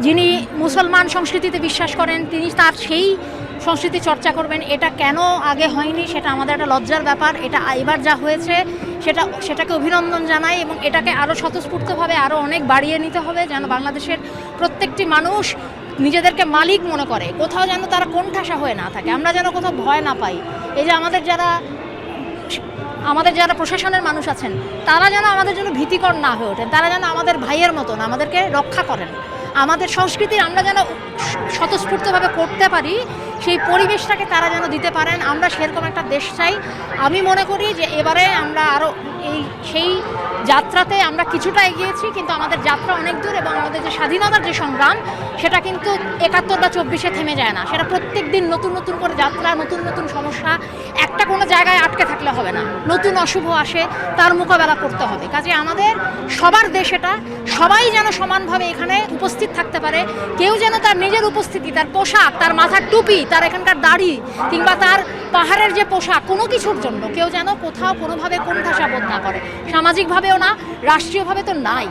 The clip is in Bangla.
যিনি মুসলমান সংস্কৃতিতে বিশ্বাস করেন তিনি তার সেই সংস্কৃতি চর্চা করবেন। এটা কেন আগে হয়নি সেটা আমাদের একটা লজ্জার ব্যাপার। এটা এবার যা হয়েছে সেটাকে অভিনন্দন জানাই এবং এটাকে আরও স্বতঃস্ফূর্তভাবে আরও অনেক বাড়িয়ে নিতে হবে, যেন বাংলাদেশের প্রত্যেকটি মানুষ নিজেদেরকে মালিক মনে করে, কোথাও যেন তারা কোণঠাসা হয়ে না থাকে, আমরা যেন কোথাও ভয় না পাই। এই যে আমাদের যারা প্রশাসনের মানুষ আছেন তারা যেন আমাদের জন্য ভীতিকর না হয়ে ওঠেন, তারা যেন আমাদের ভাইয়ের মতন আমাদেরকে রক্ষা করেন, আমাদের সংস্কৃতি আমরা যেন স্বতঃস্ফূর্তভাবে করতে পারি সেই পরিবেশটাকে তারা যেন দিতে পারেন। আমরা সেরকম একটা দেশ চাই। আমি মনে করি যে এবারে আমরা আরও সেই যাত্রাতে আমরা কিছুটা এগিয়েছি, কিন্তু আমাদের যাত্রা অনেক দূর এবং আমাদের যে স্বাধীনতার যে সংগ্রাম সেটা কিন্তু ৭১ বা ২৪-এ থেমে যায় না। সেটা প্রত্যেক দিন নতুন নতুন করে যাত্রা, নতুন নতুন সমস্যা, একটা কোনো জায়গায় আটকে থাকলে হবে না, নতুন অশুভ আসে তার মোকাবেলা করতে হবে। কাজে আমাদের সবার দেশ এটা, সবাই যেন সমানভাবে এখানে উপস্থিত থাকতে পারে। কেউ যেন তার নিজের উপস্থিতি, তার পোশাক, তার মাথার টুপি, তার এখানকার দাড়ি কিংবা তার পাহাড়ের যে পোশাক, কোনো কিছুর জন্য কেউ যেন কোথাও কোনোভাবে কোণঠাসা বোধ না করে, সামাজিকভাবেও না, রাষ্ট্রীয়ভাবে তো নাই।